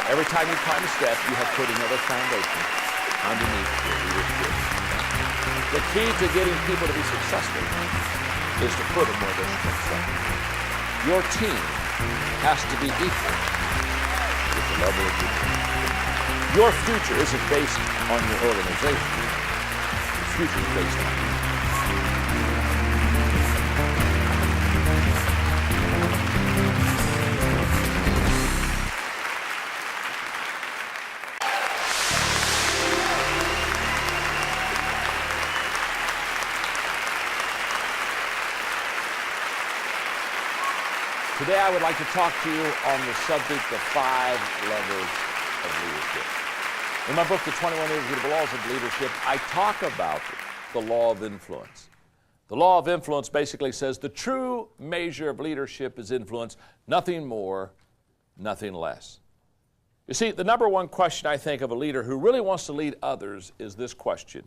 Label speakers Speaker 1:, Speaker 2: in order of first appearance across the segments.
Speaker 1: Every time you climb a step, you have put another foundation underneath your leadership. The key to getting people to be successful is to put them where they're successful. Your team has to be equal with the level of your team. Your future isn't based on your organization. Your future is based on you. Today I would like to talk to you on the subject of 5 levels of leadership. In my book, The 21 Irrefutable Laws of Leadership, I talk about the law of influence. The law of influence basically says the true measure of leadership is influence, nothing more, nothing less. You see, the number one question I think of a leader who really wants to lead others is this question: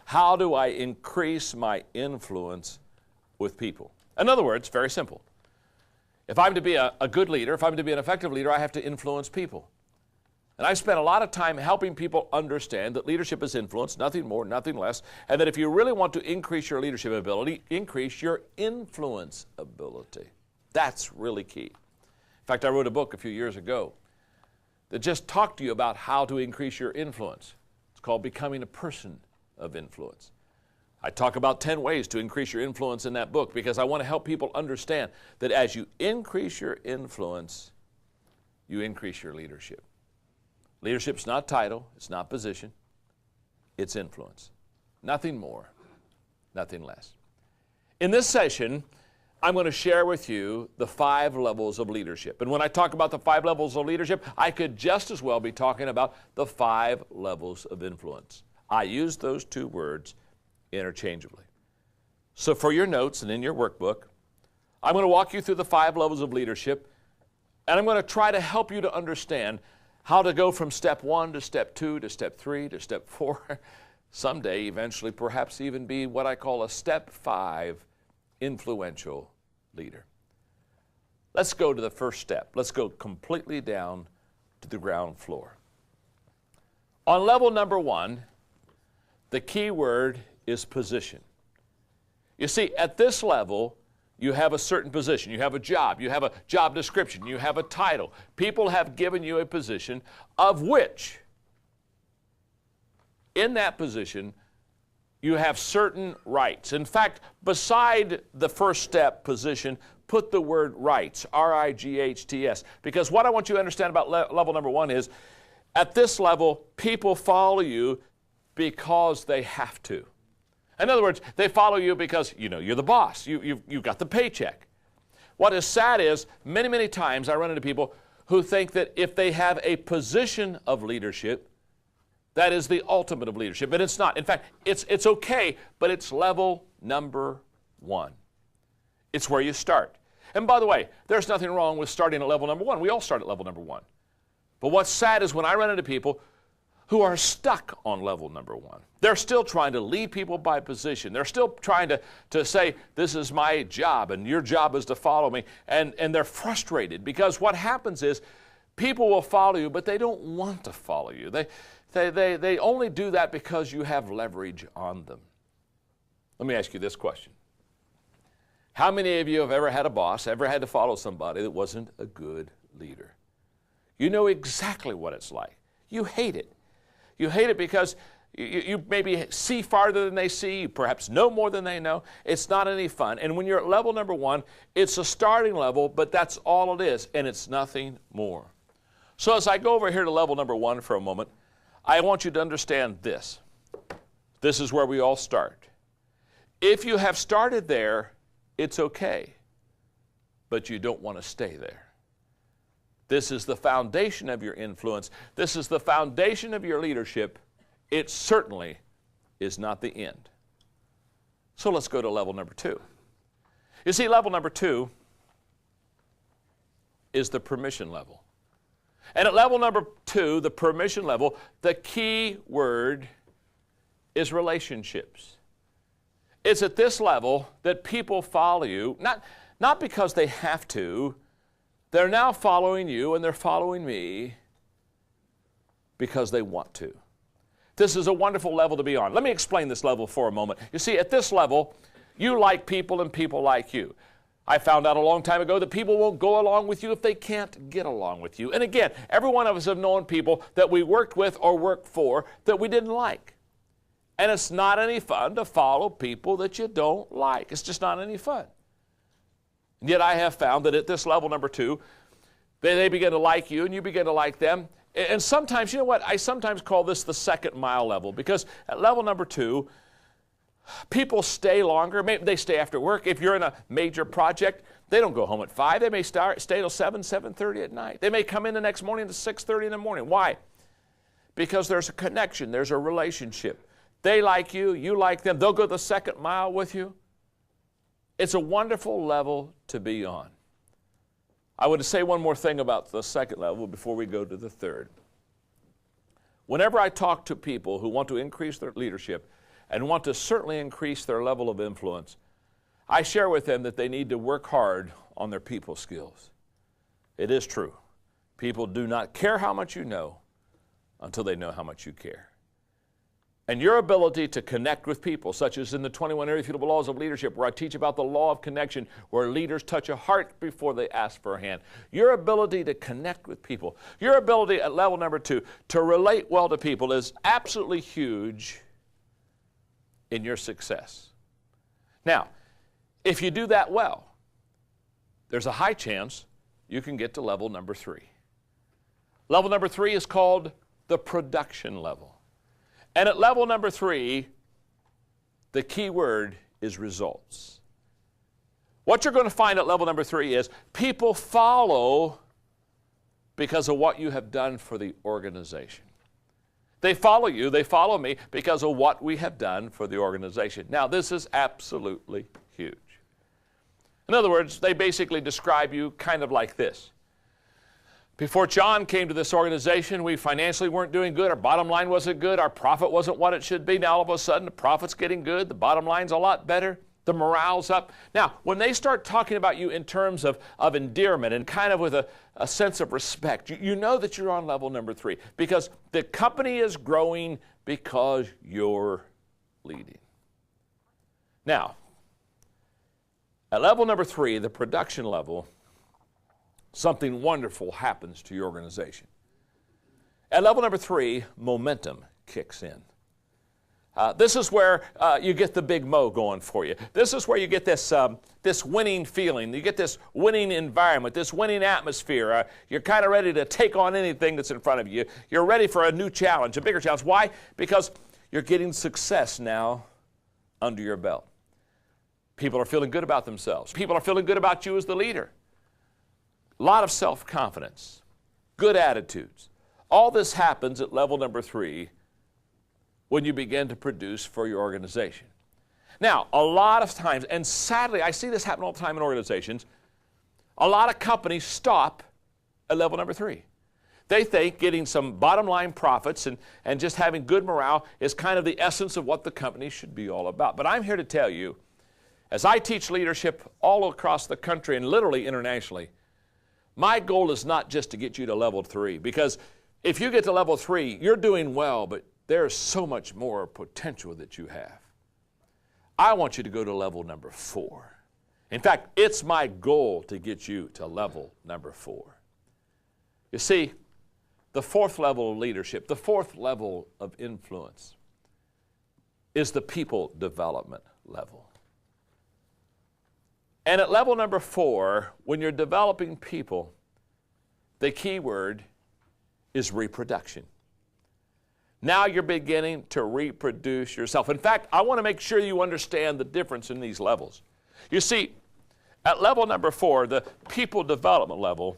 Speaker 1: how do I increase my influence with people? In other words, very simple. If I'm to be a good leader, if I'm to be an effective leader, I have to influence people. And I spent a lot of time helping people understand that leadership is influence, nothing more, nothing less, and that if you really want to increase your leadership ability, increase your influence ability. That's really key. In fact, I wrote a book a few years ago that just talked to you about how to increase your influence. It's called Becoming a Person of Influence. I talk about 10 ways to increase your influence in that book because I want to help people understand that as you increase your influence, you increase your leadership. Leadership's not title, it's not position, it's influence. Nothing more, nothing less. In this session, I'm going to share with you the 5 levels of leadership. And when I talk about the 5 levels of leadership, I could just as well be talking about the 5 levels of influence. I use those 2 words interchangeably. So for your notes and in your workbook, I'm going to walk you through the 5 levels of leadership, and I'm going to try to help you to understand how to go from step 1 to step 2 to step 3 to step 4, someday eventually perhaps even be what I call a step 5 influential leader. Let's go to the first step. Let's go completely down to the ground floor. On level number 1, the key word is position. You see, at this level, you have a certain position. You have a job. You have a job description. You have a title. People have given you a position of which, in that position, you have certain rights. In fact, beside the first step position, put the word rights, R-I-G-H-T-S, because what I want you to understand about level number 1 is, at this level, people follow you because they have to. In other words, they follow you because, you're the boss. You've got the paycheck. What is sad is, many, many times I run into people who think that if they have a position of leadership, that is the ultimate of leadership. And it's not. In fact, it's okay, but it's level number 1. It's where you start. And by the way, there's nothing wrong with starting at level number 1. We all start at level number 1. But what's sad is when I run into people who are stuck on level number 1. They're still trying to lead people by position. They're still trying to say, this is my job and your job is to follow me. And they're frustrated because what happens is people will follow you, but they don't want to follow you. They only do that because you have leverage on them. Let me ask you this question. How many of you have ever had a boss, ever had to follow somebody that wasn't a good leader? You know exactly what it's like. You hate it. You hate it because you maybe see farther than they see, you perhaps know more than they know. It's not any fun. And when you're at level number 1, it's a starting level, but that's all it is, and it's nothing more. So as I go over here to level number 1 for a moment, I want you to understand this. This is where we all start. If you have started there, it's okay, but you don't want to stay there. This is the foundation of your influence. This is the foundation of your leadership. It certainly is not the end. So let's go to level number 2. You see, level number 2 is the permission level. And at level number 2, the permission level, the key word is relationships. It's at this level that people follow you, not because they have to. They're now following you and they're following me because they want to. This is a wonderful level to be on. Let me explain this level for a moment. You see, at this level, you like people and people like you. I found out a long time ago that people won't go along with you if they can't get along with you. And again, every one of us have known people that we worked with or worked for that we didn't like. And it's not any fun to follow people that you don't like. It's just not any fun. And yet I have found that at this level number 2, they begin to like you and you begin to like them. And sometimes, you know what, I sometimes call this the second mile level, because at level number 2, people stay longer. Maybe they stay after work. If you're in a major project, they don't go home at 5. They may stay till 7:30 at night. They may come in the next morning to 6:30 in the morning. Why? Because there's a connection. There's a relationship. They like you. You like them. They'll go the second mile with you. It's a wonderful level to be on. I would say one more thing about the second level before we go to the third. Whenever I talk to people who want to increase their leadership and want to certainly increase their level of influence, I share with them that they need to work hard on their people skills. It is true. People do not care how much you know until they know how much you care. And your ability to connect with people, such as in the 21 Irrefutable Laws of Leadership, where I teach about the law of connection, where leaders touch a heart before they ask for a hand. Your ability to connect with people, your ability at level number 2 to relate well to people is absolutely huge in your success. Now, if you do that well, there's a high chance you can get to level number 3. Level number 3 is called the production level. And at level number 3, the key word is results. What you're going to find at level number 3 is people follow because of what you have done for the organization. They follow you, they follow me because of what we have done for the organization. Now, this is absolutely huge. In other words, they basically describe you kind of like this. Before John came to this organization, we financially weren't doing good. Our bottom line wasn't good. Our profit wasn't what it should be. Now, all of a sudden, the profit's getting good. The bottom line's a lot better. The morale's up. Now, when they start talking about you in terms of endearment and kind of with a sense of respect, you know that you're on level number 3 because the company is growing because you're leading. Now, at level number 3, the production level, something wonderful happens to your organization. At level number 3, momentum kicks in. This is where you get the big mo going for you. This is where you get this winning feeling. You get this winning environment, this winning atmosphere. You're kind of ready to take on anything that's in front of you. You're ready for a new challenge, a bigger challenge. Why? Because you're getting success now under your belt. People are feeling good about themselves. People are feeling good about you as the leader. A lot of self-confidence, good attitudes. All this happens at level number 3 when you begin to produce for your organization. Now, a lot of times, and sadly, I see this happen all the time in organizations, a lot of companies stop at level number 3. They think getting some bottom line profits and just having good morale is kind of the essence of what the company should be all about. But I'm here to tell you, as I teach leadership all across the country and literally internationally, my goal is not just to get you to level 3, because if you get to level 3, you're doing well, but there's so much more potential that you have. I want you to go to level number 4. In fact, it's my goal to get you to level number 4. You see, the 4th level of leadership, the 4th level of influence, is the people development level. And at level number 4, when you're developing people, the key word is reproduction. Now you're beginning to reproduce yourself. In fact, I want to make sure you understand the difference in these levels. You see, at level number 4, the people development level,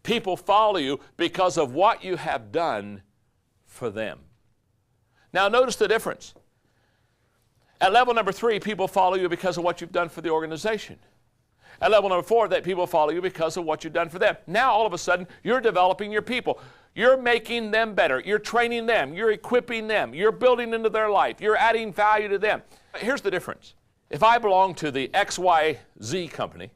Speaker 1: people follow you because of what you have done for them. Now notice the difference. At level number 3, people follow you because of what you've done for the organization. At level number 4, that people follow you because of what you've done for them. Now, all of a sudden, you're developing your people. You're making them better. You're training them. You're equipping them. You're building into their life. You're adding value to them. Here's the difference. If I belong to the XYZ company,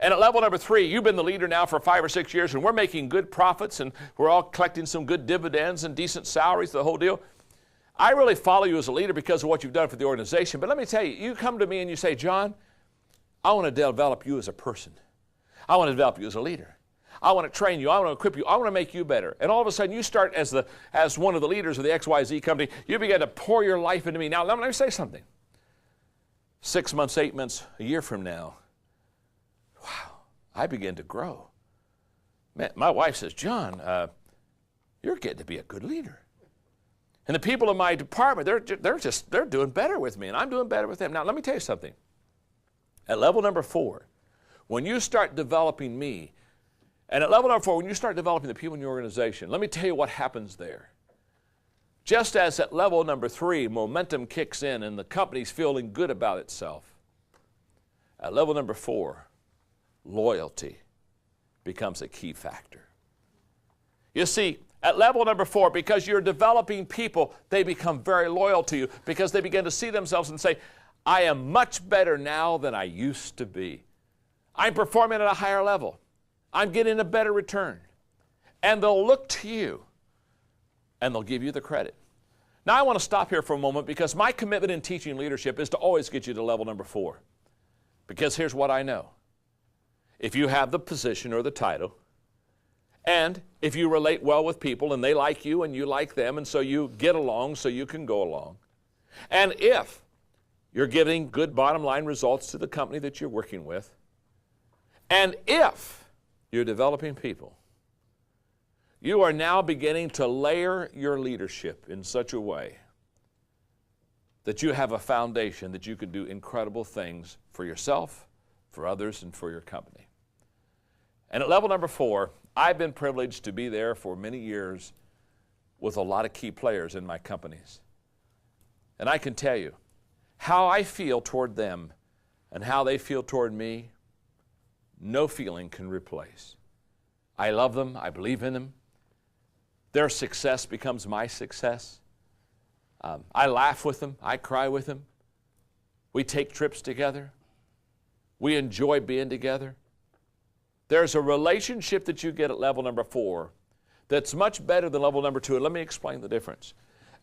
Speaker 1: And at level number 3, you've been the leader now for 5 or 6 years, and we're making good profits, and we're all collecting some good dividends and decent salaries, the whole deal. I really follow you as a leader because of what you've done for the organization. But let me tell you, you come to me and you say, John, I want to develop you as a person. I want to develop you as a leader. I want to train you. I want to equip you. I want to make you better. And all of a sudden, you start as one of the leaders of the XYZ company. You begin to pour your life into me. Now, let me say something. 6 months, 8 months, a year from now, wow, I begin to grow. Man, my wife says, John, you're getting to be a good leader. And the people in my department, they're doing better with me, and I'm doing better with them. Now, let me tell you something. At level number 4, when you start developing me, and at level number 4, when you start developing the people in your organization, let me tell you what happens there. Just as at level number 3, momentum kicks in and the company's feeling good about itself, at level number 4, loyalty becomes a key factor. You see, at level number 4, because you're developing people, they become very loyal to you because they begin to see themselves and say, I am much better now than I used to be. I'm performing at a higher level. I'm getting a better return. And they'll look to you and they'll give you the credit. Now, I want to stop here for a moment because my commitment in teaching leadership is to always get you to level number 4. Because here's what I know. If you have the position or the title, and if you relate well with people and they like you and you like them and so you get along so you can go along, and if you're giving good bottom line results to the company that you're working with, and if you're developing people, you are now beginning to layer your leadership in such a way that you have a foundation that you can do incredible things for yourself, for others, and for your company. And at level number 4, I've been privileged to be there for many years with a lot of key players in my companies. And I can tell you how I feel toward them and how they feel toward me, no feeling can replace. I love them. I believe in them. Their success becomes my success. I laugh with them. I cry with them. We take trips together. We enjoy being together. There's a relationship that you get at level number 4 that's much better than level number 2. And let me explain the difference.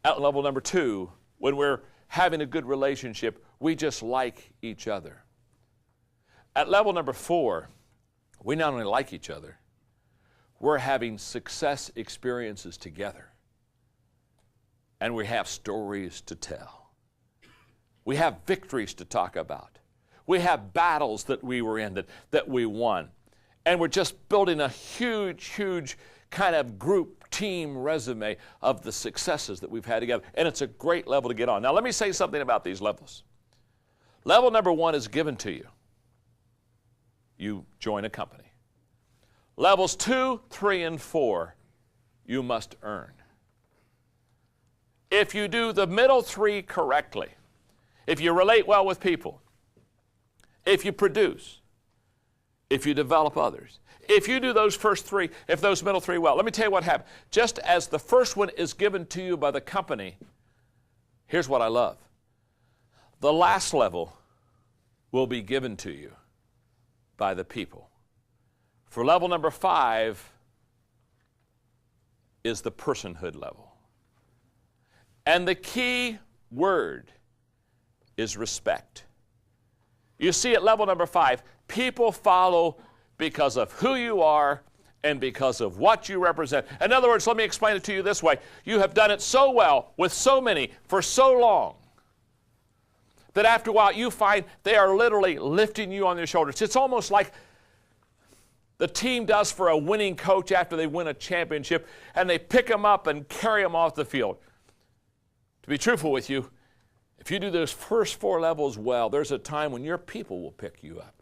Speaker 1: At level number 2, when we're having a good relationship, we just like each other. At level number 4, we not only like each other, we're having success experiences together. And we have stories to tell. We have victories to talk about. We have battles that we were in that we won. And we're just building a huge, huge kind of group team resume of the successes that we've had together. And it's a great level to get on. Now, let me say something about these levels. Level number 1 is given to you. You join a company. Levels 2, 3, and 4, you must earn. If you do the middle 3 correctly, if you relate well with people, if you produce, if you develop others, if you do those first 3, if those middle 3 well, let me tell you what happened. Just as the first one is given to you by the company, here's what I love. The last level will be given to you by the people. For level number 5 is the personhood level. And the key word is respect. You see, at level number 5, people follow because of who you are and because of what you represent. In other words, let me explain it to you this way. You have done it so well with so many for so long that after a while you find they are literally lifting you on their shoulders. It's almost like the team does for a winning coach after they win a championship, and they pick them up and carry them off the field. To be truthful with you, if you do those first 4 levels well, there's a time when your people will pick you up.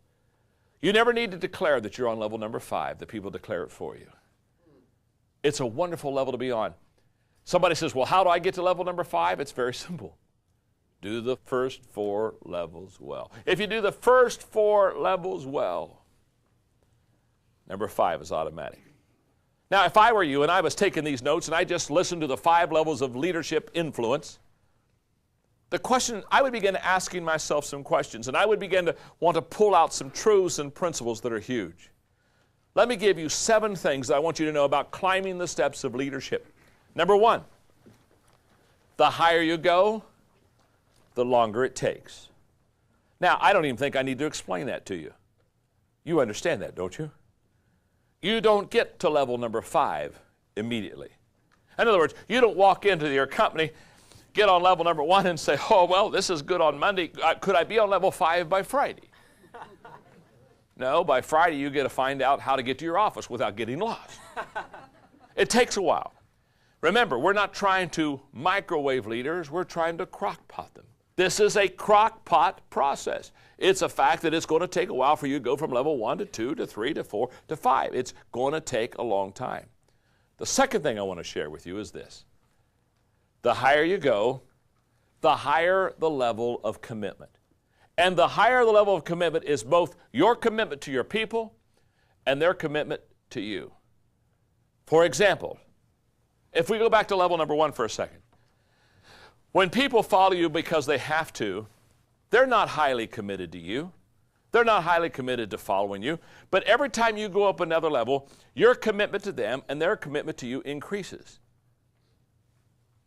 Speaker 1: You never need to declare that you're on level number 5. The people declare it for you. It's a wonderful level to be on. Somebody says, well, how do I get to level number 5? It's very simple. Do the first 4 levels well. If you do the first 4 levels well, number 5 is automatic. Now, if I were you and I was taking these notes and I just listened to the 5 levels of leadership influence, the question, I would begin asking myself some questions, and I would begin to want to pull out some truths and principles that are huge. Let me give you 7 things that I want you to know about climbing the steps of leadership. Number 1, the higher you go, the longer it takes. Now, I don't even think I need to explain that to you. You understand that, don't you? You don't get to level number 5 immediately. In other words, you don't walk into your company, get on level number 1 and say, oh, well, this is good on Monday. Could I be on level 5 by Friday? No, by Friday you get to find out how to get to your office without getting lost. It takes a while. Remember, we're not trying to microwave leaders, we're trying to crock-pot them. This is a crock-pot process. It's a fact that it's going to take a while for you to go from level 1 to 2 to 3 to 4 to 5. It's going to take a long time. The second thing I want to share with you is this. The higher you go, the higher the level of commitment. And the higher the level of commitment is both your commitment to your people and their commitment to you. For example, if we go back to level number 1 for a second, when people follow you because they have to, they're not highly committed to you. They're not highly committed to following you. But every time you go up another level, your commitment to them and their commitment to you increases.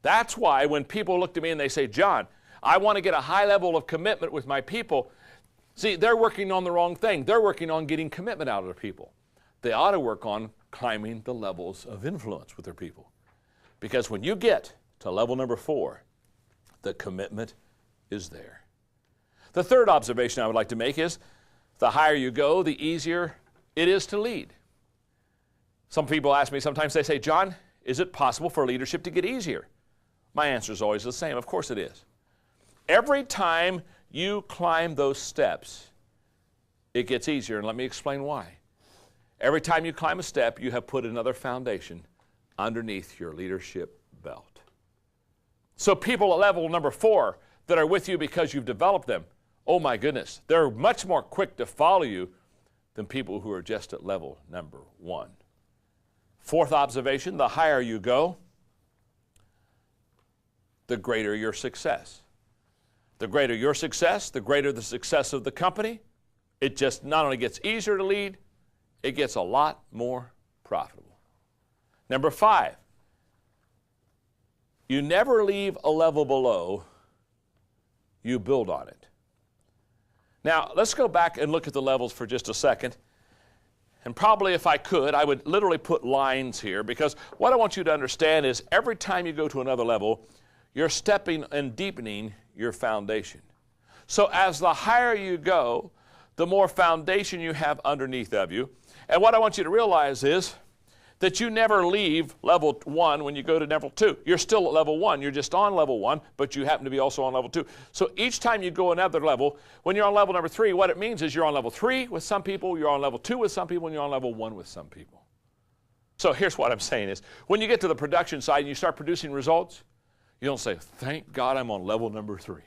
Speaker 1: That's why when people look to me and they say, John, I want to get a high level of commitment with my people. See, they're working on the wrong thing. They're working on getting commitment out of their people. They ought to work on climbing the levels of influence with their people. Because when you get to level number 4, the commitment is there. The third observation I would like to make is the higher you go, the easier it is to lead. Some people ask me, sometimes they say, John, is it possible for leadership to get easier? My answer is always the same. Of course it is. Every time you climb those steps, it gets easier, and let me explain why. Every time you climb a step, you have put another foundation underneath your leadership belt. So people at level number 4 that are with you because you've developed them, oh my goodness, they're much more quick to follow you than people who are just at level number 1. Fourth observation, the higher you go, the greater your success. The greater your success, the greater the success of the company. It just not only gets easier to lead, it gets a lot more profitable. Number 5, you never leave a level below, you build on it. Now, let's go back and look at the levels for just a second. And probably if I could, I would literally put lines here, because what I want you to understand is every time you go to another level, you're stepping and deepening your foundation. So as the higher you go, the more foundation you have underneath of you. And what I want you to realize is that you never leave level 1 when you go to level 2. You're still at level 1. You're just on level 1, but you happen to be also on level 2. So each time you go another level, when you're on level number 3, what it means is you're on level 3 with some people, you're on level 2 with some people, and you're on level 1 with some people. So here's what I'm saying is, when you get to the production side and you start producing results, you don't say, thank God I'm on level number 3.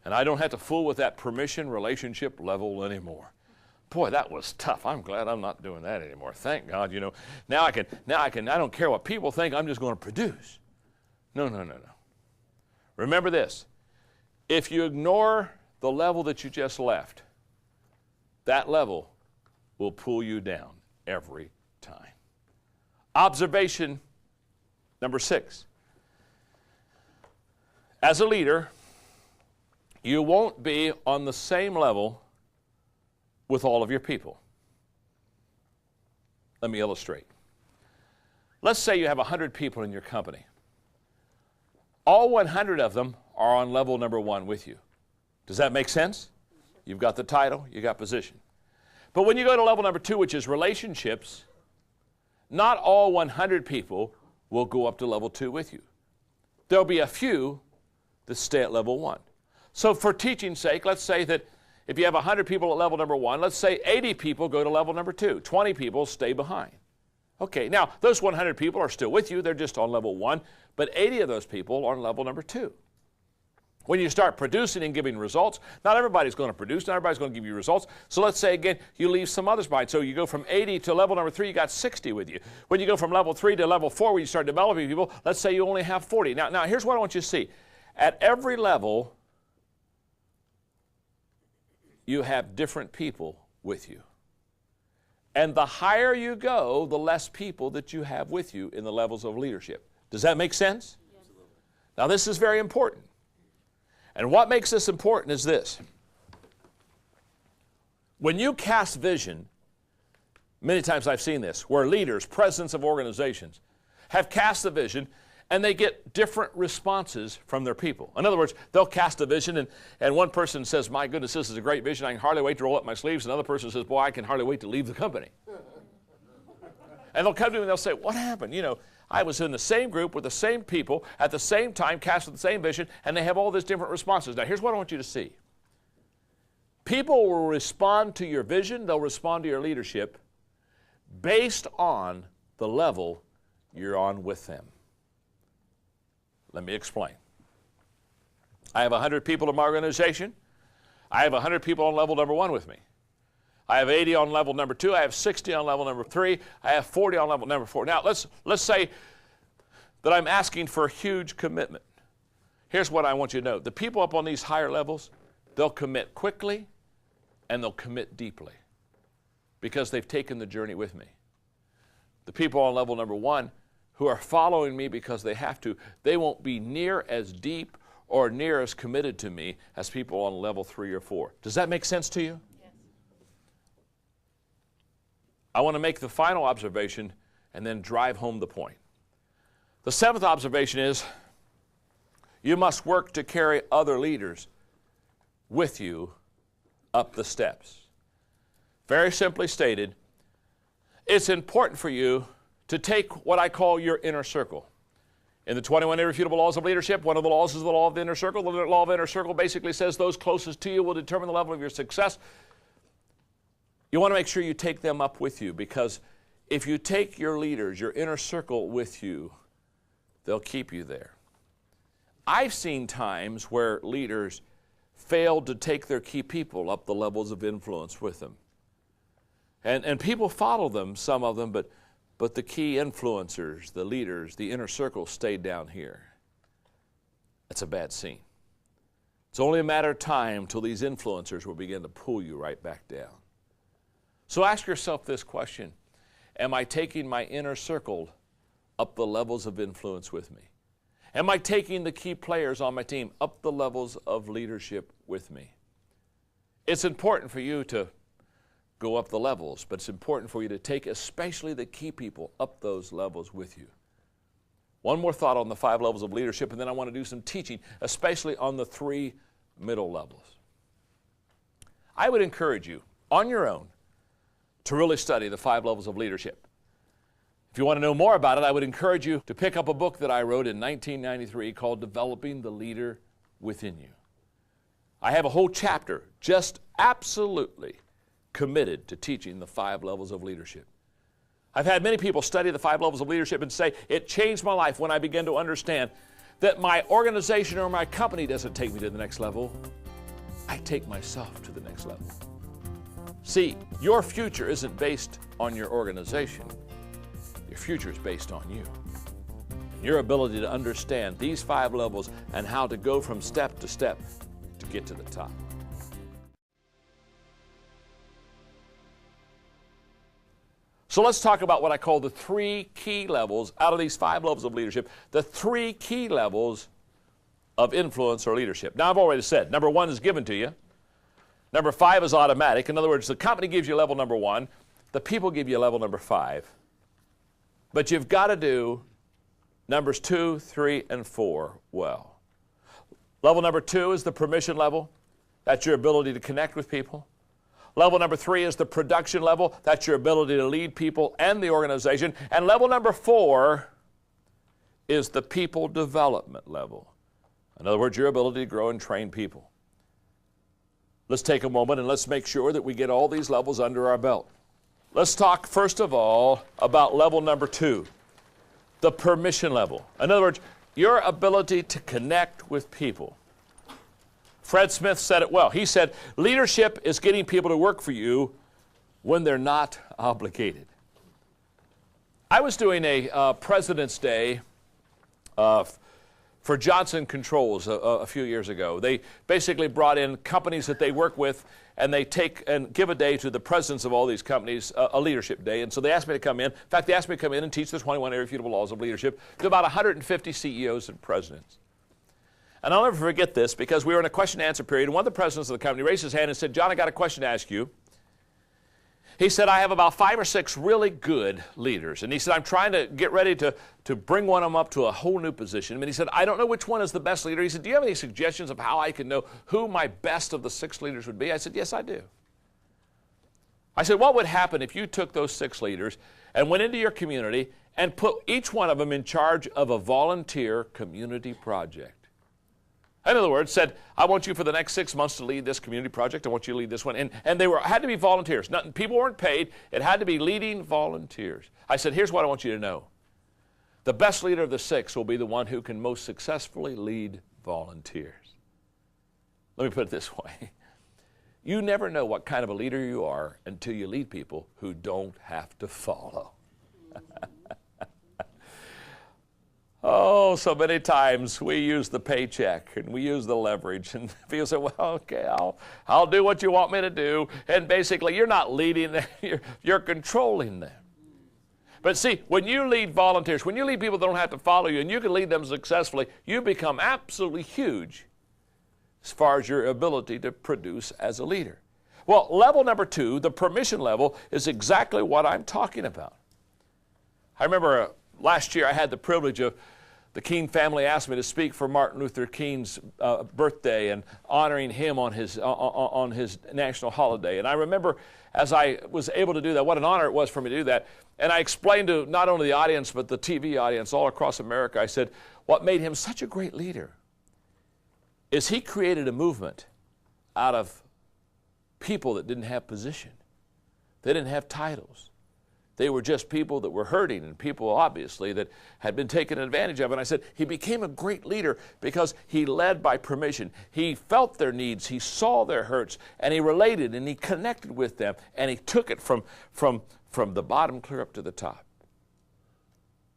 Speaker 1: And I don't have to fool with that permission relationship level anymore. Boy, that was tough. I'm glad I'm not doing that anymore. Thank God, now I don't care what people think, I'm just going to produce. No. Remember this. If you ignore the level that you just left, that level will pull you down every time. Observation number 6. As a leader, you won't be on the same level with all of your people. Let me illustrate. Let's say you have 100 people in your company. All 100 of them are on level number 1 with you. Does that make sense? You've got the title, you got position. But when you go to level number 2, which is relationships, not all 100 people will go up to level 2 with you. There'll be a few that stay at level 1. So for teaching's sake, let's say that if you have 100 people at level number 1, let's say 80 people go to level number 2. 20 people stay behind. Okay, now those 100 people are still with you. They're just on level 1, but 80 of those people are on level number 2. When you start producing and giving results, not everybody's going to produce, not everybody's going to give you results. So let's say, again, you leave some others behind. So you go from 80 to level number 3, you got 60 with you. When you go from level 3 to level 4, where you start developing people, let's say you only have 40. Now here's what I want you to see. At every level, you have different people with you. And the higher you go, the less people that you have with you in the levels of leadership. Does that make sense? Yes. Now, this is very important. And what makes this important is this. When you cast vision, many times I've seen this, where leaders, presidents of organizations, have cast the vision and they get different responses from their people. In other words, they'll cast a vision and one person says, my goodness, this is a great vision. I can hardly wait to roll up my sleeves. Another person says, boy, I can hardly wait to leave the company. And they'll come to me and they'll say, what happened? You know, I was in the same group with the same people at the same time, casting the same vision, and they have all these different responses. Now, here's what I want you to see. People will respond to your vision, they'll respond to your leadership based on the level you're on with them. Let me explain. I have 100 people in my organization. I have 100 people on level number 1 with me. I have 80 on level number 2. I have 60 on level number 3. I have 40 on level number 4. Now, let's say that I'm asking for a huge commitment. Here's what I want you to know. The people up on these higher levels, they'll commit quickly and they'll commit deeply because they've taken the journey with me. The people on level number 1 who are following me because they have to, they won't be near as deep or near as committed to me as people on level 3 or 4. Does that make sense to you? Yes. I want to make the final observation and then drive home the point. The 7th observation is you must work to carry other leaders with you up the steps. Very simply stated, it's important for you to take what I call your inner circle. In the 21 Irrefutable Laws of Leadership, one of the laws is the law of the inner circle. The law of the inner circle basically says those closest to you will determine the level of your success. You want to make sure you take them up with you, because if you take your leaders, your inner circle with you, they'll keep you there. I've seen times where leaders failed to take their key people up the levels of influence with them. And people follow them, some of them, but the key influencers, the leaders, the inner circle stayed down here. That's a bad scene. It's only a matter of time till these influencers will begin to pull you right back down. So ask yourself this question: am I taking my inner circle up the levels of influence with me? Am I taking the key players on my team up the levels of leadership with me? It's important for you to go up the levels, but it's important for you to take especially the key people up those levels with you. One more thought on the 5 levels of leadership, and then I want to do some teaching, especially on the 3 middle levels. I would encourage you, on your own, to really study the 5 levels of leadership. If you want to know more about it, I would encourage you to pick up a book that I wrote in 1993 called Developing the Leader Within You. I have a whole chapter just absolutely committed to teaching the 5 levels of leadership. I've had many people study the 5 levels of leadership and say, it changed my life when I began to understand that my organization or my company doesn't take me to the next level. I take myself to the next level. See, your future isn't based on your organization. Your future is based on you. And your ability to understand these 5 levels and how to go from step to step to get to the top. So let's talk about what I call the 3 key levels out of these 5 levels of leadership, the 3 key levels of influence or leadership. Now, I've already said, number 1 is given to you. Number 5 is automatic. In other words, the company gives you level number 1. The people give you level number 5. But you've got to do numbers 2, 3, and 4 well. Level number 2 is the permission level. That's your ability to connect with people. Level number 3 is the production level. That's your ability to lead people and the organization. And level number 4 is the people development level. In other words, your ability to grow and train people. Let's take a moment and let's make sure that we get all these levels under our belt. Let's talk first of all about level number 2, the permission level. In other words, your ability to connect with people. Fred Smith said it well. He said, leadership is getting people to work for you when they're not obligated. I was doing a President's Day for Johnson Controls a few years ago. They basically brought in companies that they work with, and they take and give a day to the presidents of all these companies, a leadership day. And so they asked me to come in. In fact, they asked me to come in and teach the 21 irrefutable laws of leadership to about 150 CEOs and presidents. And I'll never forget this, because we were in a question and answer period, and one of the presidents of the company raised his hand and said, "John, I got a question to ask you." He said, "I have about 5 or 6 really good leaders." And he said, "I'm trying to get ready to bring one of them up to a whole new position." And he said, "I don't know which one is the best leader." He said, "Do you have any suggestions of how I can know who my best of the 6 leaders would be?" I said, "Yes, I do." I said, "What would happen if you took those 6 leaders and went into your community and put each one of them in charge of a volunteer community project?" In other words, said, "I want you for the next 6 months to lead this community project. I want you to lead this one." And they had to be volunteers. People weren't paid. It had to be leading volunteers. I said, "Here's what I want you to know. The best leader of the 6 will be the one who can most successfully lead volunteers." Let me put it this way. You never know what kind of a leader you are until you lead people who don't have to follow. Oh, so many times we use the paycheck and we use the leverage, and people say, "Well, okay, I'll do what you want me to do." And basically, you're not leading them, you're controlling them. But see, when you lead volunteers, when you lead people that don't have to follow you, and you can lead them successfully, you become absolutely huge as far as your ability to produce as a leader. Well, level number 2, the permission level, is exactly what I'm talking about. I remember last year I had the privilege of the King family asked me to speak for Martin Luther King's birthday and honoring him on his national holiday. And I remember as I was able to do that, what an honor it was for me to do that. And I explained to not only the audience, but the TV audience all across America, I said, what made him such a great leader is he created a movement out of people that didn't have position. They didn't have titles. They were just people that were hurting, and people, obviously, that had been taken advantage of. And I said, he became a great leader because he led by permission. He felt their needs, he saw their hurts, and he related, and he connected with them, and he took it from the bottom clear up to the top.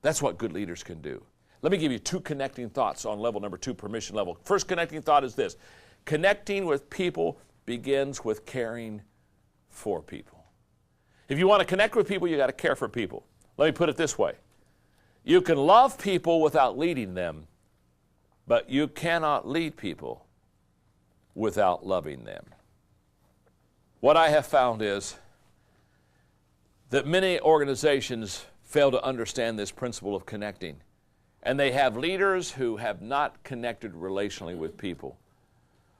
Speaker 1: That's what good leaders can do. Let me give you 2 connecting thoughts on level number 2, permission level. First connecting thought is this. Connecting with people begins with caring for people. If you want to connect with people, you got to care for people. Let me put it this way. You can love people without leading them, but you cannot lead people without loving them. What I have found is that many organizations fail to understand this principle of connecting, and they have leaders who have not connected relationally with people.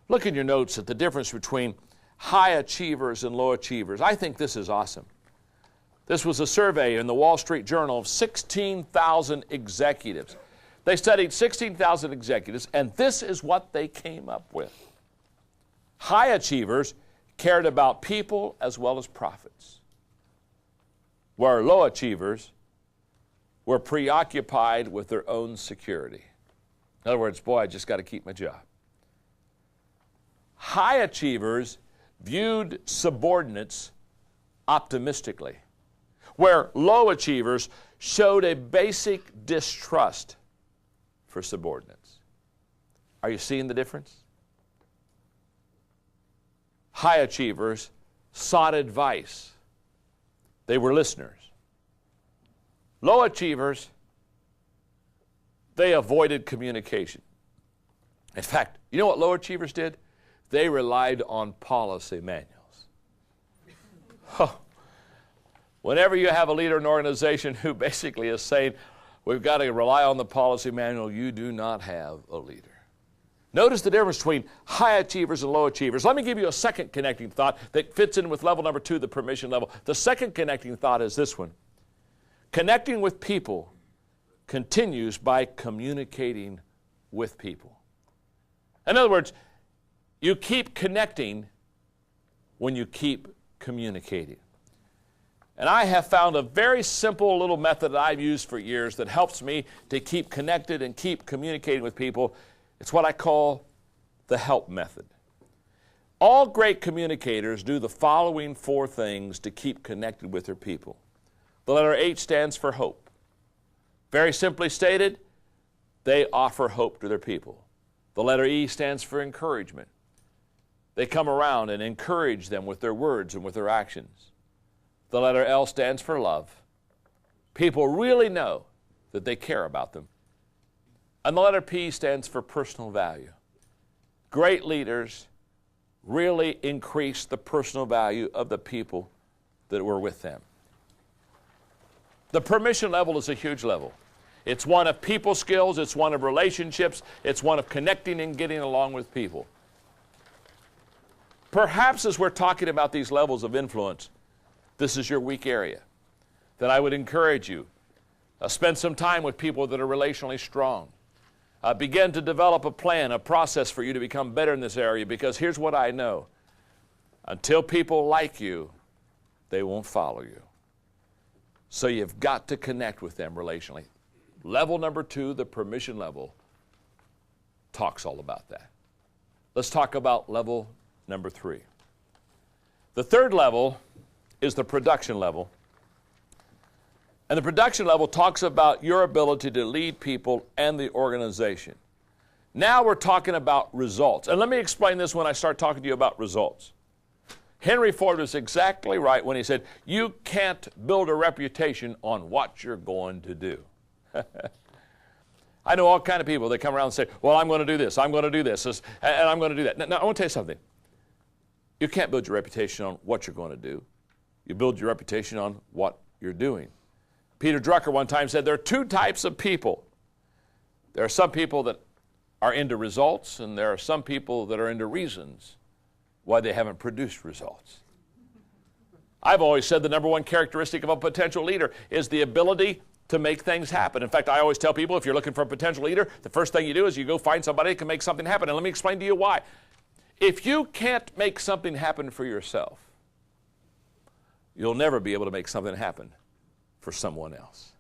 Speaker 1: Look in your notes at the difference between high achievers and low achievers. I think this is awesome. This was a survey in the Wall Street Journal of 16,000 executives. They studied 16,000 executives, and this is what they came up with. High achievers cared about people as well as profits, where low achievers were preoccupied with their own security. In other words, boy, I just got to keep my job. High achievers viewed subordinates optimistically, where low achievers showed a basic distrust for subordinates. Are you seeing the difference? High achievers sought advice. They were listeners. Low achievers, they avoided communication. In fact, you know what low achievers did? They relied on policy manuals. Whenever you have a leader in an organization who basically is saying, we've got to rely on the policy manual, you do not have a leader. Notice the difference between high achievers and low achievers. Let me give you a second connecting thought that fits in with level number 2, the permission level. The second connecting thought is this one. Connecting with people continues by communicating with people. In other words, you keep connecting when you keep communicating. And I have found a very simple little method that I've used for years that helps me to keep connected and keep communicating with people. It's what I call the HELP method. All great communicators do the following 4 things to keep connected with their people. The letter H stands for hope. Very simply stated, They offer hope to their people. The letter E stands for encouragement. They come around and encourage them with their words and with their actions. The letter L stands for love. People really know that they care about them. And the letter P stands for personal value. Great leaders really increase the personal value of the people that were with them. The permission level is a huge level. It's one of people skills, it's one of relationships, it's one of connecting and getting along with people. Perhaps as we're talking about these levels of influence, this is your weak area. Then I would encourage you, spend some time with people that are relationally strong. Begin to develop a plan, a process for you to become better in this area, because here's what I know. Until people like you, they won't follow you. So you've got to connect with them relationally. Level number 2, the permission level, talks all about that. Let's talk about level number 3. The third level is the production level. And the production level talks about your ability to lead people and the organization. Now we're talking about results. And let me explain this when I start talking to you about results. Henry Ford was exactly right when he said, you can't build a reputation on what you're going to do. I know all kind of people that come around and say, well, I'm going to do this, I'm going to do this, and I'm going to do that. Now, I want to tell you something. You can't build your reputation on what you're going to do. You build your reputation on what you're doing. Peter Drucker one time said there are 2 types of people. There are some people that are into results, and there are some people that are into reasons why they haven't produced results. I've always said the number 1 characteristic of a potential leader is the ability to make things happen. In fact, I always tell people, if you're looking for a potential leader, the first thing you do is you go find somebody that can make something happen. And let me explain to you why. If you can't make something happen for yourself, you'll never be able to make something happen for someone else.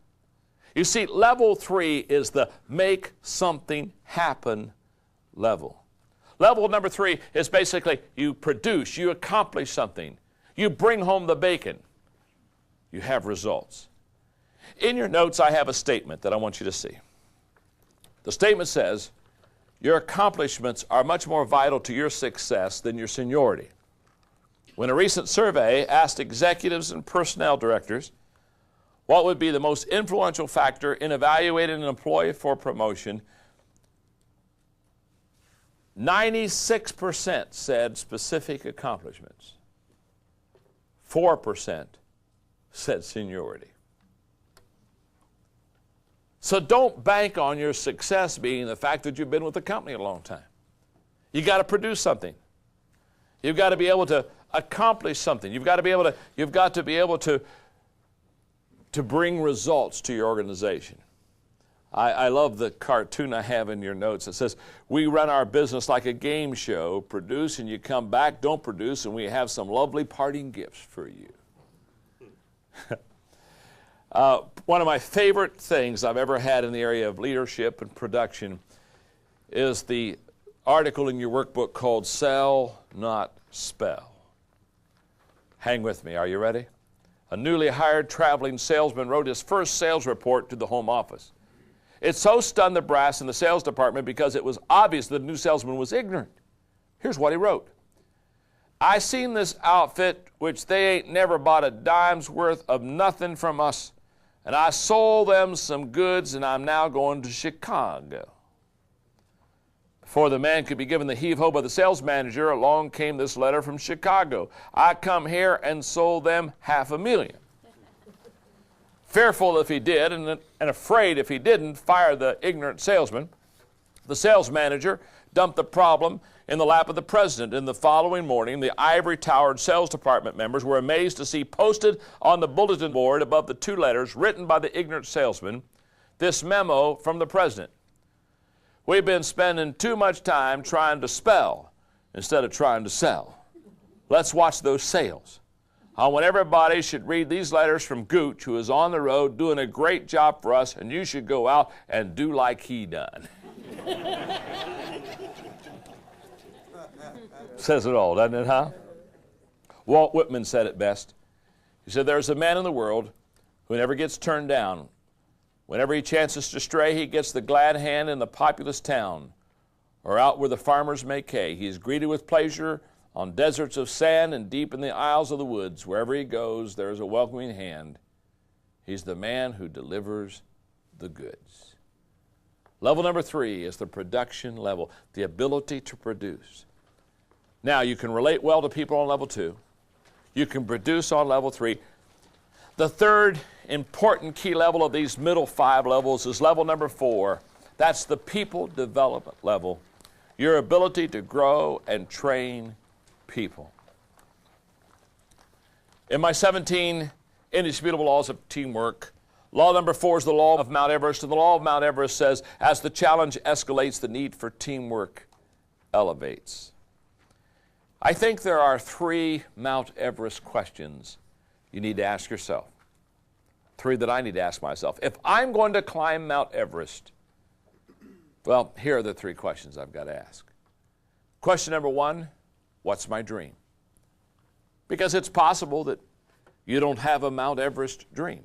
Speaker 1: You see, level 3 is the make something happen level. Level number 3 is basically you produce, you accomplish something, you bring home the bacon, you have results. In your notes, I have a statement that I want you to see. The statement says, your accomplishments are much more vital to your success than your seniority. When a recent survey asked executives and personnel directors what would be the most influential factor in evaluating an employee for promotion, 96% said specific accomplishments. 4% said seniority. So don't bank on your success being the fact that you've been with the company a long time. You've got to produce something. You've got to be able to accomplish something. You've got to be able to bring results to your organization. I love the cartoon I have in your notes. It says, we run our business like a game show, produce and you come back, don't produce, and we have some lovely parting gifts for you. One of my favorite things I've ever had in the area of leadership and production is the article in your workbook called Sell, Not Spell. Hang with me. Are you ready? A newly hired traveling salesman wrote his first sales report to the home office. It so stunned the brass in the sales department because it was obvious that the new salesman was ignorant. Here's what he wrote. I seen this outfit, which they ain't never bought a dime's worth of nothing from us, and I sold them some goods, and I'm now going to Chicago. Before the man could be given the heave-ho by the sales manager, along came this letter from Chicago. I come here and sold them $500,000. Fearful if he did, and afraid if he didn't fire the ignorant salesman, the sales manager dumped the problem in the lap of the president. And the following morning, the ivory-towered sales department members were amazed to see posted on the bulletin board above the 2 letters written by the ignorant salesman, this memo from the president. We've been spending too much time trying to spell instead of trying to sell. Let's watch those sales. I want everybody should read these letters from Gooch, who is on the road doing a great job for us, and you should go out and do like he done. Says it all, doesn't it, huh? Walt Whitman said it best. He said, there's a man in the world who never gets turned down Whenever he chances to stray, he gets the glad hand in the populous town, or out where the farmers make hay. He is greeted with pleasure on deserts of sand and deep in the aisles of the woods. Wherever he goes, there is a welcoming hand. He's the man who delivers the goods. Level number 3 is the production level, the ability to produce. Now, you can relate well to people on level 2. You can produce on level 3. The third important key level of these middle 5 levels is level number 4. That's the people development level, your ability to grow and train people. In my 17 indisputable laws of teamwork, law number 4 is the law of Mount Everest, and the law of Mount Everest says, as the challenge escalates, the need for teamwork elevates. I think there are 3 Mount Everest questions you need to ask yourself. 3 that I need to ask myself. If I'm going to climb Mount Everest, well, here are the 3 questions I've got to ask. Question number 1, what's my dream? Because it's possible that you don't have a Mount Everest dream.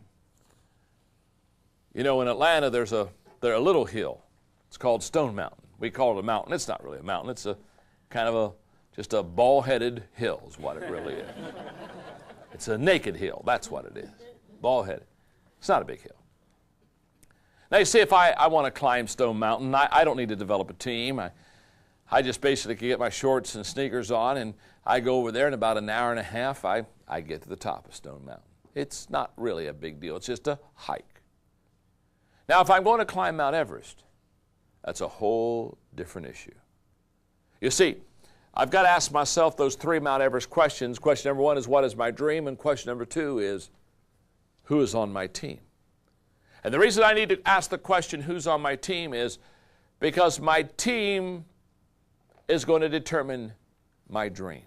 Speaker 1: You know, in Atlanta, there's a little hill. It's called Stone Mountain. We call it a mountain. It's not really a mountain. It's a kind of just a bald-headed hill is what it really is. It's a naked hill. That's what it is. Bald-headed. It's not a big hill. Now, you see, if I want to climb Stone Mountain, I don't need to develop a team. I just basically get my shorts and sneakers on, and I go over there, in about an hour and a half, I get to the top of Stone Mountain. It's not really a big deal. It's just a hike. Now, if I'm going to climb Mount Everest, that's a whole different issue. You see, I've got to ask myself those 3 Mount Everest questions. Question number 1 is, what is my dream? And question number 2 is, who is on my team? And the reason I need to ask the question, who's on my team, is because my team is going to determine my dream.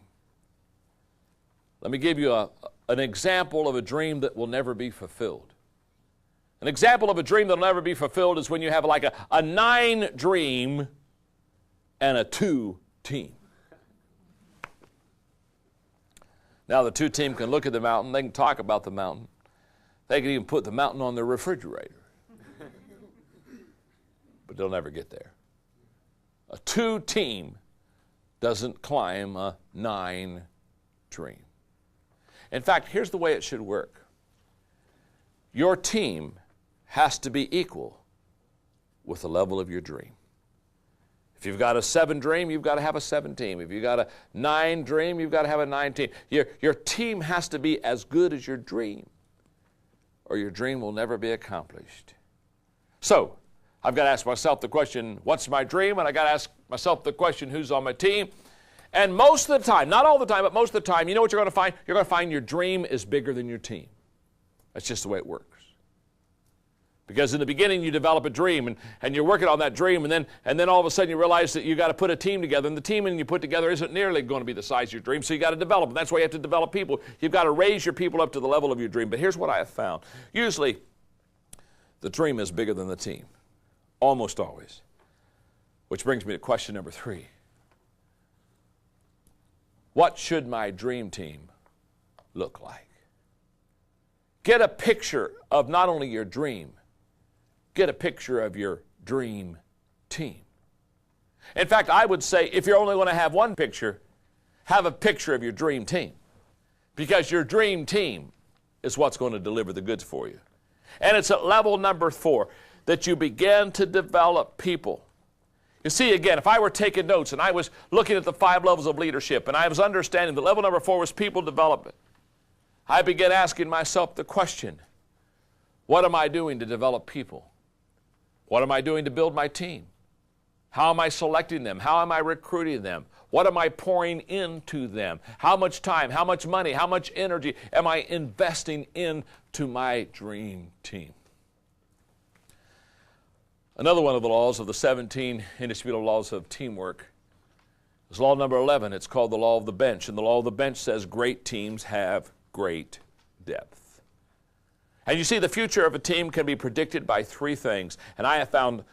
Speaker 1: Let me give you an example of a dream that will never be fulfilled. An example of a dream that will never be fulfilled is when you have like a 9 dream and a 2 team. Now the 2 team can look at the mountain, they can talk about the mountain, they can even put the mountain on their refrigerator. But they'll never get there. A 2 team doesn't climb a 9 dream. In fact, here's the way it should work. Your team has to be equal with the level of your dream. If you've got a 7 dream, you've got to have a 7 team. If you've got a 9 dream, you've got to have a 9 team. Your team has to be as good as your dream, or your dream will never be accomplished. So, I've got to ask myself the question, what's my dream? And I've got to ask myself the question, who's on my team? And most of the time, not all the time, but most of the time, you know what you're going to find? You're going to find your dream is bigger than your team. That's just the way it works. Because in the beginning you develop a dream and you're working on that dream, and then all of a sudden you realize that you've got to put a team together, and the team you put together isn't nearly going to be the size of your dream, so you've got to develop them. That's why you have to develop people. You've got to raise your people up to the level of your dream. But here's what I have found. Usually the dream is bigger than the team. Almost always. Which brings me to question number 3. What should my dream team look like? Get a picture of not only your dream, get a picture of your dream team. In fact, I would say if you're only going to have one picture, have a picture of your dream team. Because your dream team is what's going to deliver the goods for you. And it's at level number 4 that you begin to develop people. You see, again, if I were taking notes and I was looking at the 5 levels of leadership and I was understanding that level number 4 was people development, I began asking myself the question, what am I doing to develop people? What am I doing to build my team? How am I selecting them? How am I recruiting them? What am I pouring into them? How much time, how much money, how much energy am I investing into my dream team? Another one of the laws of the 17 indisputable laws of teamwork is law number 11. It's called the law of the bench. And the law of the bench says great teams have great depth. And you see, the future of a team can be predicted by 3 things. And I have found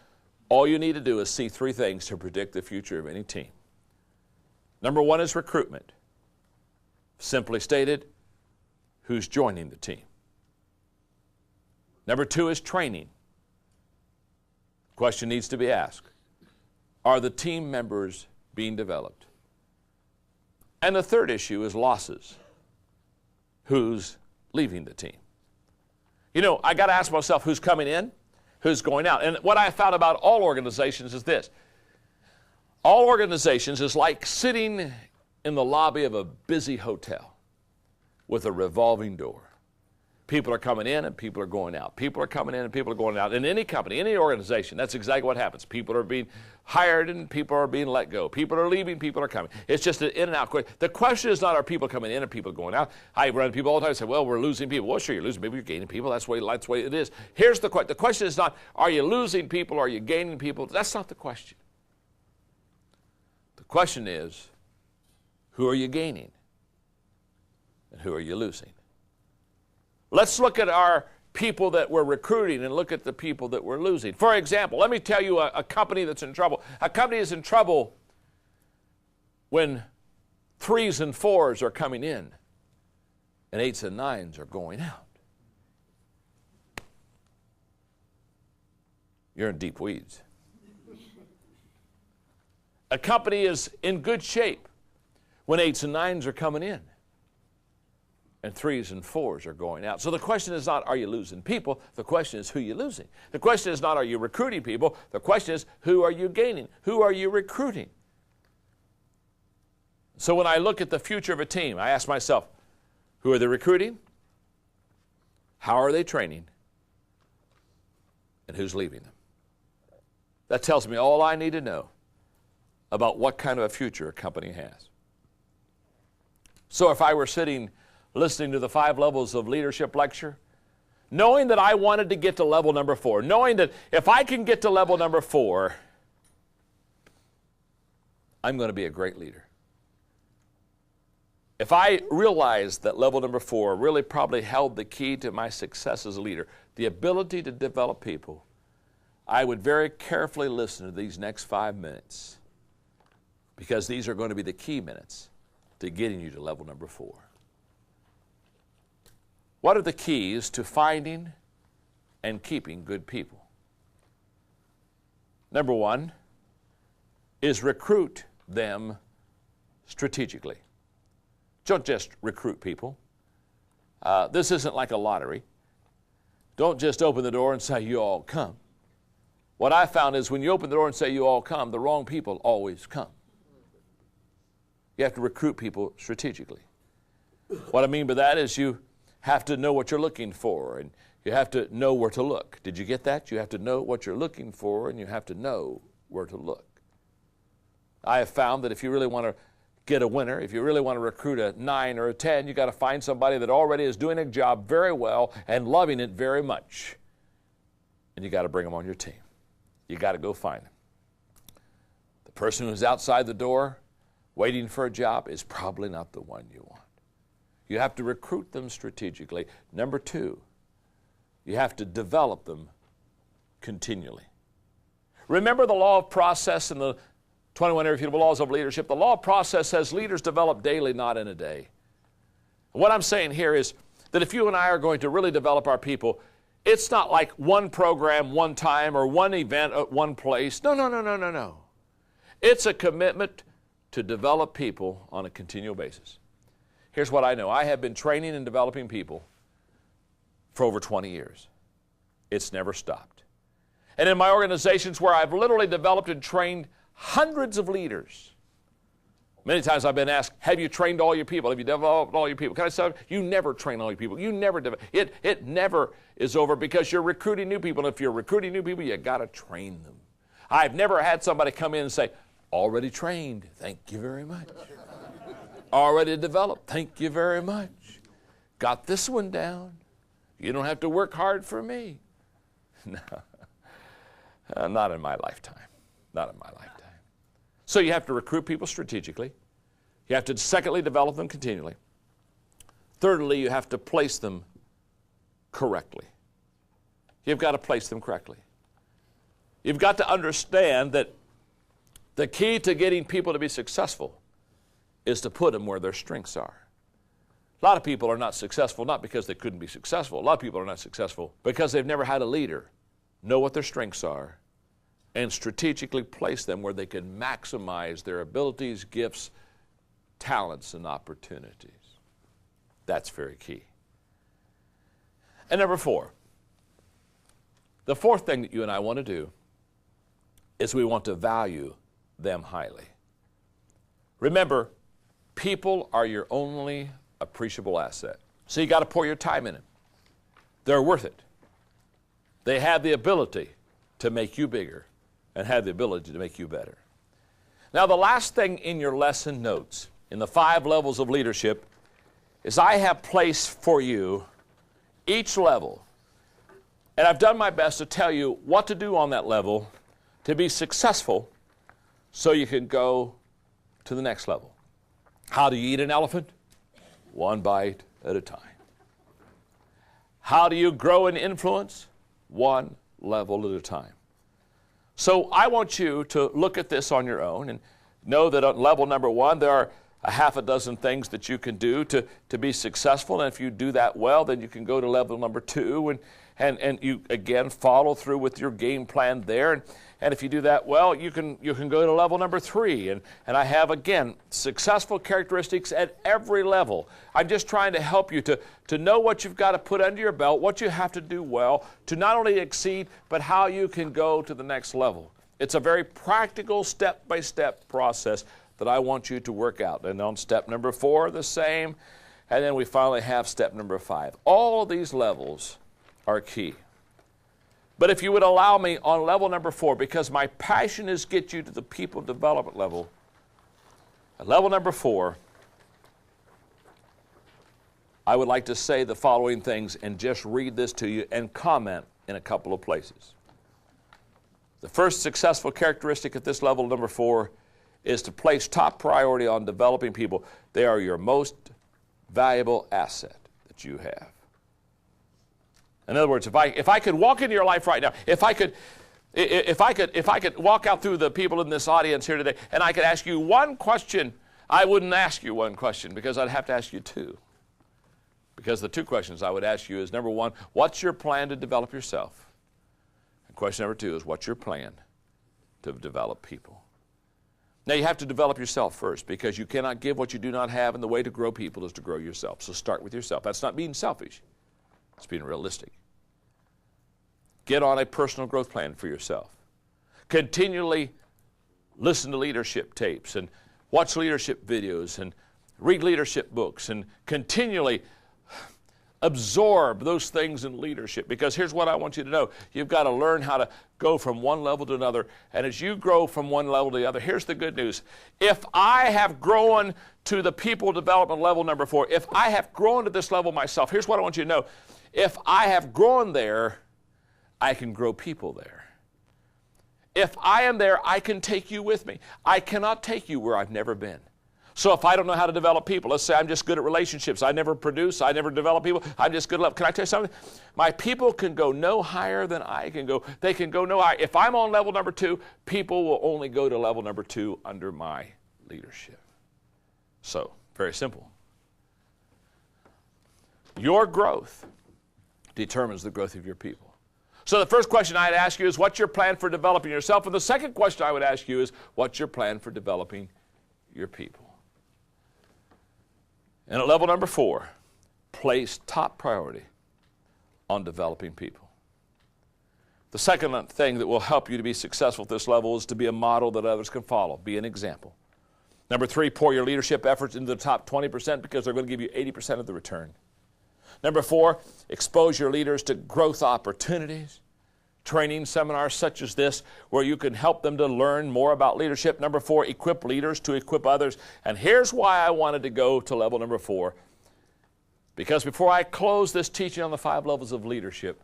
Speaker 1: all you need to do is see 3 things to predict the future of any team. Number 1 is recruitment. Simply stated, who's joining the team. Number 2 is training. question needs to be asked, are the team members being developed? And the third issue is losses. Who's leaving the team? You know, I got to ask myself who's coming in, who's going out. And what I found about all organizations is this. All organizations is like sitting in the lobby of a busy hotel with a revolving door. People are coming in and people are going out. People are coming in and people are going out. In any company, any organization, that's exactly what happens. People are being hired and people are being let go. People are leaving, people are coming. It's just an in and out. The question is not are people coming in or people going out. I run people all the time and say, well, we're losing people. Well, sure, you're losing people, you're gaining people. That's the way it is. Here's the question. The question is not are you losing people or are you gaining people? That's not the question. The question is who are you gaining and who are you losing? Let's look at our people that we're recruiting and look at the people that we're losing. For example, let me tell you a company that's in trouble. A company is in trouble when 3s and 4s are coming in and 8s and 9s are going out. You're in deep weeds. A company is in good shape when 8s and 9s are coming in and 3s and 4s are going out. So the question is not, are you losing people? The question is, who are you losing? The question is not, are you recruiting people? The question is, who are you gaining? Who are you recruiting? So when I look at the future of a team, I ask myself, who are they recruiting? How are they training? And who's leaving them? That tells me all I need to know about what kind of a future a company has. So if I were sitting listening to the 5 levels of leadership lecture, knowing that I wanted to get to level number 4, knowing that if I can get to level number 4, I'm going to be a great leader. If I realized that level number 4 really probably held the key to my success as a leader, the ability to develop people, I would very carefully listen to these next 5 minutes because these are going to be the key minutes to getting you to level number 4. What are the keys to finding and keeping good people? Number 1 is recruit them strategically. Don't just recruit people. This isn't like a lottery. Don't just open the door and say, you all come. What I found is when you open the door and say, you all come, the wrong people always come. You have to recruit people strategically. What I mean by that is you have to know what you're looking for, and you have to know where to look. Did you get that? You have to know what you're looking for, and you have to know where to look. I have found that if you really want to get a winner, if you really want to recruit a 9 or a 10, you got to find somebody that already is doing a job very well and loving it very much. And you got to bring them on your team. You got to go find them. The person who's outside the door waiting for a job is probably not the one you want. You have to recruit them strategically. Number 2, you have to develop them continually. Remember the law of process and the 21 irrefutable laws of leadership. The law of process says leaders develop daily, not in a day. What I'm saying here is that if you and I are going to really develop our people, it's not like one program, one time, or one event at one place. No. It's a commitment to develop people on a continual basis. Here's what I know. I have been training and developing people for over 20 years. It's never stopped. And in my organizations where I've literally developed and trained hundreds of leaders, many times I've been asked, have you trained all your people? Have you developed all your people? Can I say, you never train all your people. You never develop. It never is over because you're recruiting new people. And if you're recruiting new people, you got to train them. I've never had somebody come in and say, already trained, thank you very much. Already developed, thank you very much. Got this one down. You don't have to work hard for me. No, not in my lifetime. Not in my lifetime. So you have to recruit people strategically. You have to, secondly, develop them continually. Thirdly, you have to place them correctly. You've got to place them correctly. You've got to understand that the key to getting people to be successful is to put them where their strengths are. A lot of people are not successful not because they couldn't be successful. A lot of people are not successful because they've never had a leader know what their strengths are and strategically place them where they can maximize their abilities, gifts, talents, and opportunities. That's very key. And number 4, the fourth thing that you and I want to do is we want to value them highly. Remember, people are your only appreciable asset. So you got to pour your time in it. They're worth it. They have the ability to make you bigger and have the ability to make you better. Now, the last thing in your lesson notes in the 5 levels of leadership is I have placed for you each level, and I've done my best to tell you what to do on that level to be successful so you can go to the next level. How do you eat an elephant? 1 bite at a time. How do you grow in influence? 1 level at a time. So I want you to look at this on your own and know that on level number 1, there are a half a dozen things that you can do to be successful. And if you do that well, then you can go to level number 2 and you, again, follow through with your game plan there. And if you do that well, you can go to level number 3. And I have, again, successful characteristics at every level. I'm just trying to help you to know what you've got to put under your belt, what you have to do well to not only exceed, but how you can go to the next level. It's a very practical, step-by-step process that I want you to work out. And on step number 4, the same. And then we finally have step number 5. All of these levels are key. But if you would allow me on level number 4, because my passion is get you to the people development level, at level number 4, I would like to say the following things and just read this to you and comment in a couple of places. The first successful characteristic at this level, number 4, is to place top priority on developing people. They are your most valuable asset that you have. In other words, if I could walk into your life right now, if I could walk out through the people in this audience here today, and I could ask you one question, I wouldn't ask you one question because I'd have to ask you 2. Because the 2 questions I would ask you is, number 1, what's your plan to develop yourself? And question number 2 is, what's your plan to develop people? Now, you have to develop yourself first because you cannot give what you do not have, and the way to grow people is to grow yourself. So start with yourself. That's not being selfish. It's being realistic. Get on a personal growth plan for yourself. Continually listen to leadership tapes and watch leadership videos and read leadership books and continually absorb those things in leadership, because here's what I want you to know. You've got to learn how to go from one level to another, and as you grow from one level to the other, here's the good news. If I have grown to the people development level number 4, if I have grown to this level myself, here's what I want you to know. If I have grown there, I can grow people there. If I am there, I can take you with me. I cannot take you where I've never been. So if I don't know how to develop people, let's say I'm just good at relationships, I never produce, I never develop people, I'm just good at love. Can I tell you something? My people can go no higher than I can go. They can go no higher. If I'm on level number 2, people will only go to level number 2 under my leadership. So, very simple. Your growth determines the growth of your people. So the first question I'd ask you is, what's your plan for developing yourself? And the second question I would ask you is, what's your plan for developing your people? And at level number 4, place top priority on developing people. The second thing that will help you to be successful at this level is to be a model that others can follow. Be an example. Number 3, pour your leadership efforts into the top 20% because they're going to give you 80% of the return. Number 4, expose your leaders to growth opportunities. Training seminars such as this where you can help them to learn more about leadership. Number 4, equip leaders to equip others. And here's why I wanted to go to level number 4. Because before I close this teaching on the 5 levels of leadership,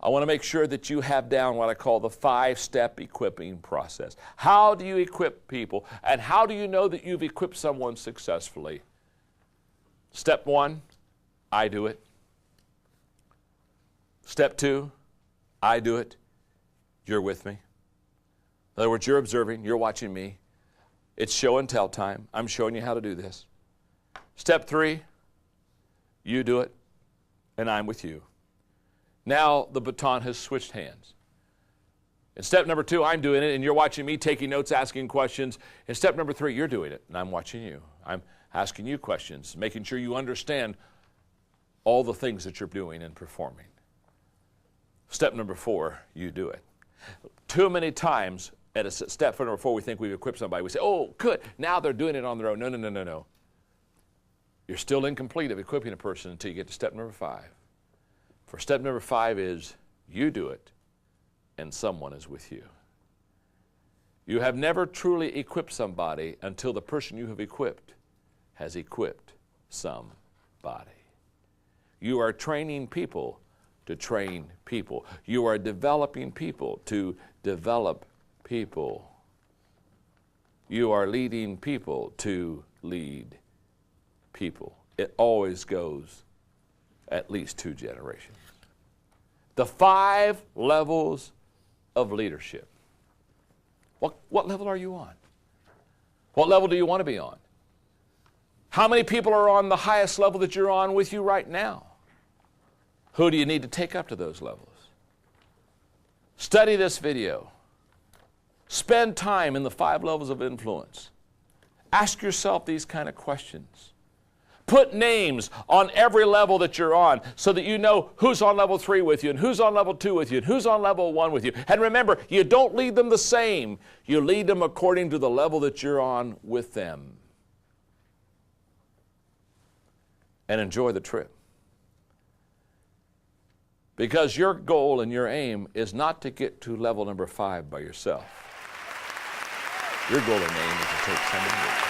Speaker 1: I want to make sure that you have down what I call the 5-step equipping process. How do you equip people? And how do you know that you've equipped someone successfully? Step 1, I do it. Step 2, I do it. You're with me. In other words, you're observing, you're watching me. It's show and tell time. I'm showing you how to do this. Step 3, you do it, and I'm with you. Now the baton has switched hands. In step number 2, I'm doing it, and you're watching me, taking notes, asking questions. In step number 3, you're doing it, and I'm watching you. I'm asking you questions, making sure you understand all the things that you're doing and performing. Step number 4, you do it. Too many times at step number 4, we think we've equipped somebody. We say, oh, good, now they're doing it on their own. No, no, no, no, no. You're still incomplete of equipping a person until you get to step number 5. For step number 5 is you do it, and someone is with you. You have never truly equipped somebody until the person you have equipped has equipped somebody. You are training people to train people. You are developing people to develop people. You are leading people to lead people. It always goes at least 2 generations. The 5 levels of leadership. What level are you on? What level do you want to be on? How many people are on the highest level that you're on with you right now? Who do you need to take up to those levels? Study this video. Spend time in the 5 levels of influence. Ask yourself these kind of questions. Put names on every level that you're on so that you know who's on level 3 with you and who's on level 2 with you and who's on level 1 with you. And remember, you don't lead them the same. You lead them according to the level that you're on with them. And enjoy the trip. Because your goal and your aim is not to get to level number 5 by yourself. Your goal and aim is to take someone with you.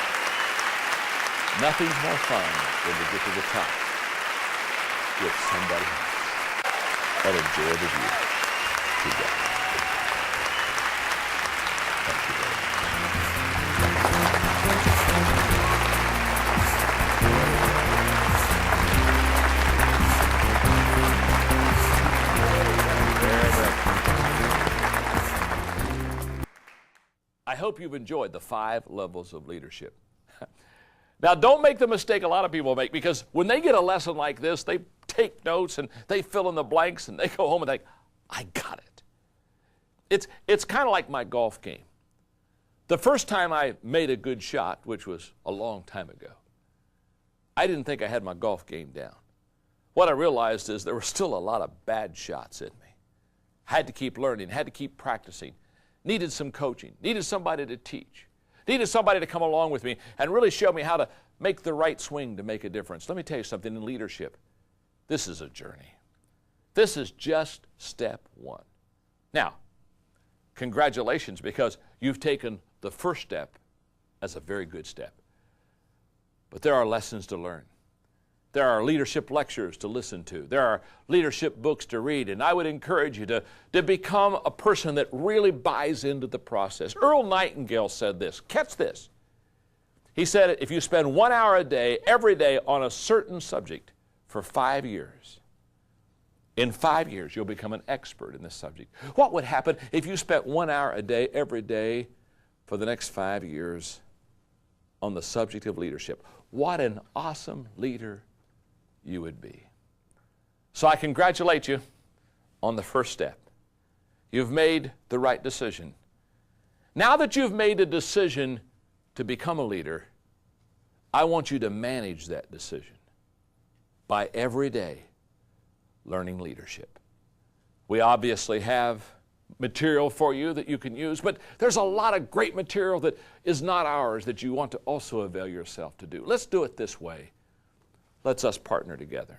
Speaker 1: Nothing's more fun than to get to the top with somebody else and enjoy the view together. Thank you very much. I hope you've enjoyed the 5 levels of leadership. Now, don't make the mistake a lot of people make, because when they get a lesson like this, they take notes and they fill in the blanks and they go home and think, I got it. It's kind of like my golf game. The first time I made a good shot, which was a long time ago, I didn't think I had my golf game down. What I realized is there were still a lot of bad shots in me. Had to keep learning, had to keep practicing, needed some coaching, needed somebody to teach. Needed somebody to come along with me and really show me how to make the right swing to make a difference. Let me tell you something, in leadership, this is a journey. This is just step 1. Now, congratulations, because you've taken the first step as a very good step. But there are lessons to learn. There are leadership lectures to listen to. There are leadership books to read. And I would encourage you to become a person that really buys into the process. Earl Nightingale said this. Catch this. He said, if you spend 1 hour a day, every day, on a certain subject for 5 years, in 5 years, you'll become an expert in this subject. What would happen if you spent 1 hour a day, every day, for the next 5 years on the subject of leadership? What an awesome leader you would be. So I congratulate you on the first step. You've made the right decision. Now that you've made a decision to become a leader, I want you to manage that decision by every day learning leadership. We obviously have material for you that you can use, but there's a lot of great material that is not ours that you want to also avail yourself to do. Let's do it this way. Let's us partner together.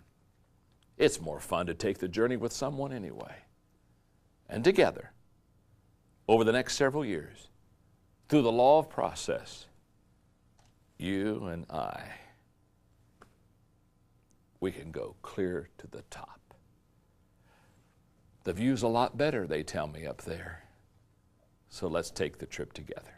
Speaker 1: It's more fun to take the journey with someone anyway. And together, over the next several years, through the law of process, you and I, we can go clear to the top. The view's a lot better, they tell me up there. So let's take the trip together.